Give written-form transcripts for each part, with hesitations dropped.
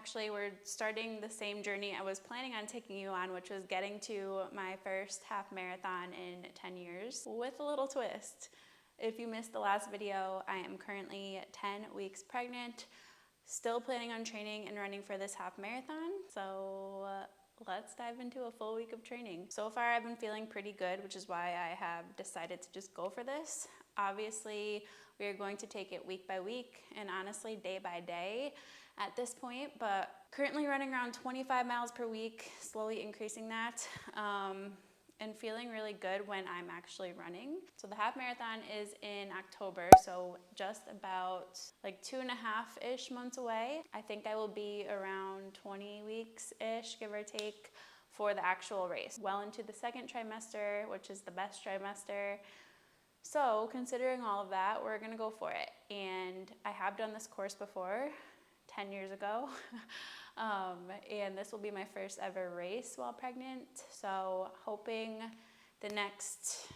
actually we're starting the same journey I was planning on taking you on, which was getting to my first half marathon in 10 years with a little twist. If you missed the last video, I am currently 10 weeks pregnant, still planning on training and running for this half marathon. So let's dive into a full week of training. So far I've been feeling pretty good, which is why I have decided to just go for this. Obviously, we are going to take it week by week and honestly day by day at this point, but currently running around 25 miles per week, slowly increasing that. And feeling really good when I'm actually running. So the half marathon is in October, so just about like 2.5-ish months away. I think I will be around 20 weeks-ish, give or take, for the actual race. Well into the second trimester, which is the best trimester. So considering all of that, we're gonna go for it. And I have done this course before, 10 years ago. And this will be my first ever race while pregnant. So hoping the next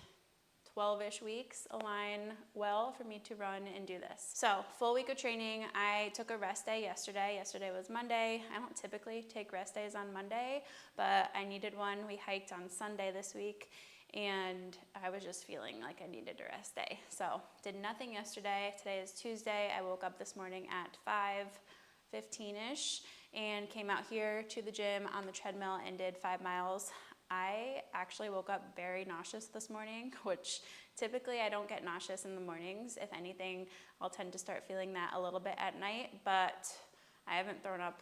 12-ish weeks align well for me to run and do this. So full week of training. I took a rest day yesterday. Yesterday was Monday. I don't typically take rest days on Monday, but I needed one. We hiked on Sunday this week and I was just feeling like I needed a rest day. So did nothing yesterday. Today is Tuesday. I woke up this morning at 5:15-ish and came out here to the gym on the treadmill and did 5 miles. I actually woke up very nauseous this morning, which typically I don't get nauseous in the mornings. If anything, I'll tend to start feeling that a little bit at night, but I haven't thrown up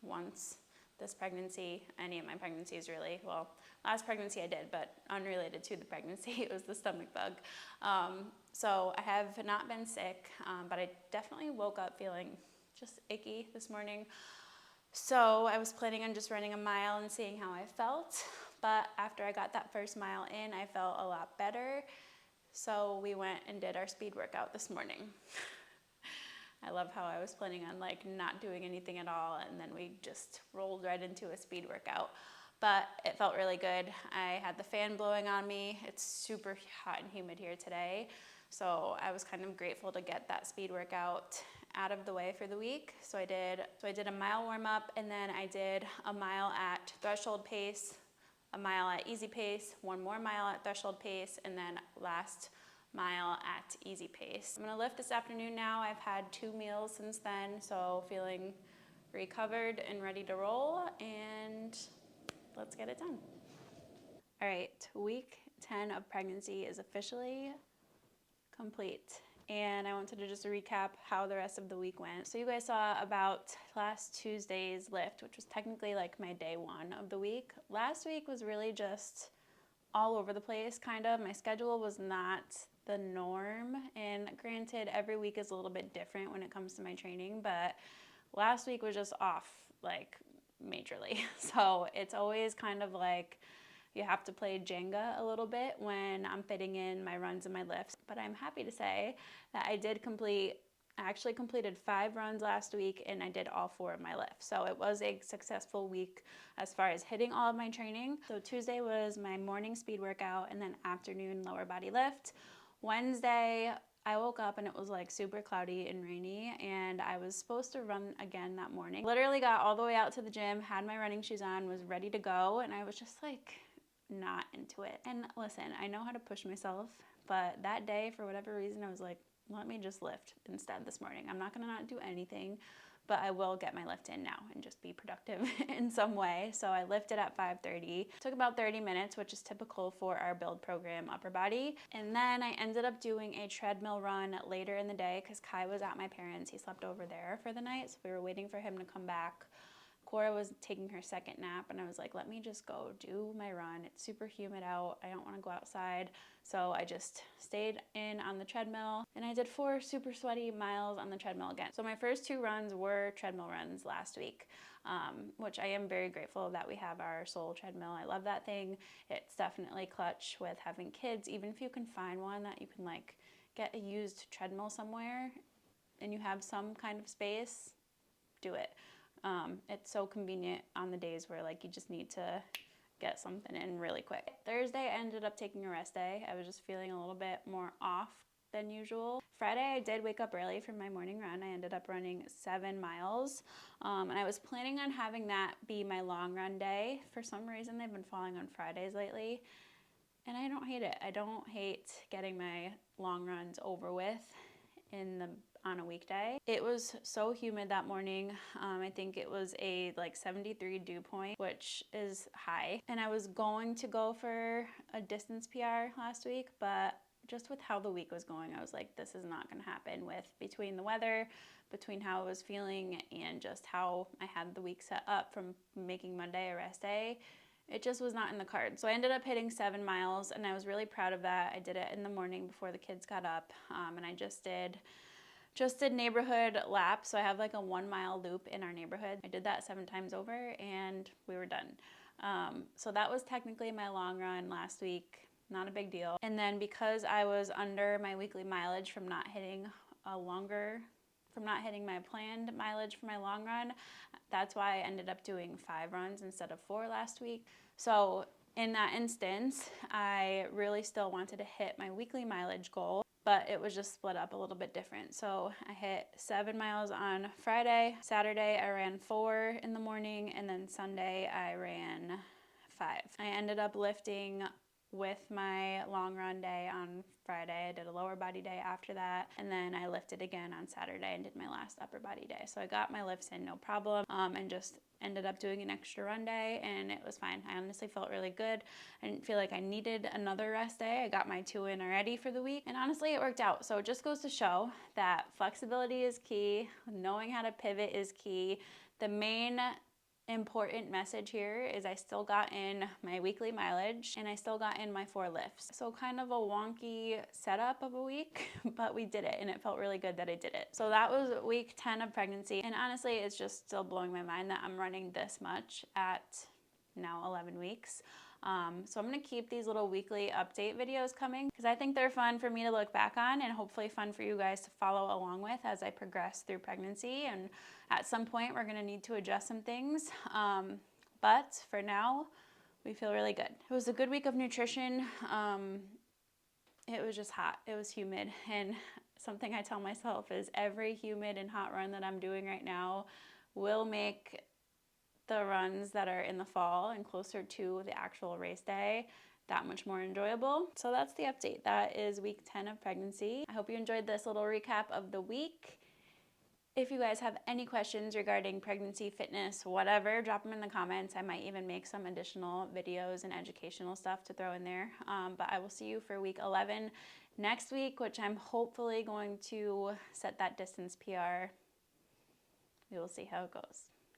once this pregnancy, any of my pregnancies really. Well, last pregnancy I did, but unrelated to the pregnancy, it was the stomach bug. So I have not been sick, but I definitely woke up feeling just icky this morning. So I was planning on just running a mile and seeing how I felt, but after I got that first mile in, I felt a lot better. So we went and did our speed workout this morning. I love how I was planning on like not doing anything at all, and then we just rolled right into a speed workout. But it felt really good. I had the fan blowing on me. It's super hot and humid here today, so I was kind of grateful to get that speed workout out of the way for the week. So I did a mile warm up, and then I did a mile at threshold pace, a mile at easy pace, one more mile at threshold pace, and then last mile at easy pace. I'm gonna lift this afternoon now. I've had 2 meals since then, so feeling recovered and ready to roll, and let's get it done. All right, week 10 of pregnancy is officially complete. And I wanted to just recap how the rest of the week went. So you guys saw about last Tuesday's lift, which was technically like my day 1 of the week. Last week was really just all over the place, kind of. My schedule was not the norm, and granted, every week is a little bit different when it comes to my training, but last week was just off, like, majorly. So it's always kind of like you have to play Jenga a little bit when I'm fitting in my runs and my lifts. But I'm happy to say that I actually completed 5 runs last week, and I did all 4 of my lifts. So it was a successful week as far as hitting all of my training. So Tuesday was my morning speed workout and then afternoon lower body lift. Wednesday, I woke up and it was like super cloudy and rainy, and I was supposed to run again that morning. Literally got all the way out to the gym, had my running shoes on, was ready to go, and I was just like not into it. And listen, I know how to push myself, but that day, for whatever reason, I was like, let me just lift instead this morning. I'm not gonna not do anything, but I will get my lift in now and just be productive in some way. So I lifted at 5:30. Took about 30 minutes, which is typical for our build program upper body. And then I ended up doing a treadmill run later in the day because Kai was at my parents'. He slept over there for the night, so we were waiting for him to come back. Cora was taking her second nap, and I was like, let me just go do my run. It's super humid out. I don't want to go outside. So I just stayed in on the treadmill, and I did 4 super sweaty miles on the treadmill again. So my first 2 runs were treadmill runs last week, which I am very grateful that we have our Soul treadmill. I love that thing. It's definitely clutch with having kids. Even if you can find one that you can like get a used treadmill somewhere and you have some kind of space, do it. It's so convenient on the days where like you just need to get something in really quick. Thursday I ended up taking a rest day. I was just feeling a little bit more off than usual. Friday, I did wake up early for my morning run. I ended up running 7 miles, and I was planning on having that be my long run day. For some reason, they've been falling on Fridays lately, and I don't hate it. I don't hate getting my long runs over with on a weekday. It was so humid that morning. I think it was a like 73 dew point, which is high. And I was going to go for a distance PR last week, but just with how the week was going, I was like, this is not gonna happen between the weather, between how I was feeling, and just how I had the week set up from making Monday a rest day. It just was not in the cards. So I ended up hitting 7 miles, and I was really proud of that. I did it in the morning before the kids got up, and I just did neighborhood laps. So I have like a 1 mile loop in our neighborhood. I did that 7 times over, and we were done. So that was technically my long run last week. Not a big deal. And then because I was under my weekly mileage from not hitting my planned mileage for my long run, that's why I ended up doing 5 runs instead of 4 last week. So in that instance, I really still wanted to hit my weekly mileage goal, but it was just split up a little bit different. So I hit 7 miles on Friday. Saturday, I ran 4 in the morning, and then Sunday, I ran 5. I ended up lifting with my long run day on Friday. I did a lower body day after that, and then I lifted again on Saturday and did my last upper body day. So I got my lifts in no problem, and just ended up doing an extra run day, and it was fine. I honestly felt really good. I didn't feel like I needed another rest day. I got my 2 in already for the week, and honestly it worked out. So it just goes to show that flexibility is key, knowing how to pivot is key. The main important message here is I still got in my weekly mileage, and I still got in my 4 lifts. So kind of a wonky setup of a week, but we did it, and it felt really good that I did it. So that was week 10 of pregnancy, and honestly it's just still blowing my mind that I'm running this much at now 11 weeks. So I'm gonna keep these little weekly update videos coming because I think they're fun for me to look back on, and hopefully fun for you guys to follow along with as I progress through pregnancy. And at some point we're gonna need to adjust some things. But for now, we feel really good. It was a good week of nutrition. It was just hot, it was humid, and something I tell myself is every humid and hot run that I'm doing right now will make the runs that are in the fall and closer to the actual race day that much more enjoyable. So that's the update. That is week 10 of pregnancy. I hope you enjoyed this little recap of the week. If you guys have any questions regarding pregnancy, fitness, whatever, drop them in the comments. I might even make some additional videos and educational stuff to throw in there. But I will see you for week 11 next week, which I'm hopefully going to set that distance PR. We will see how it goes.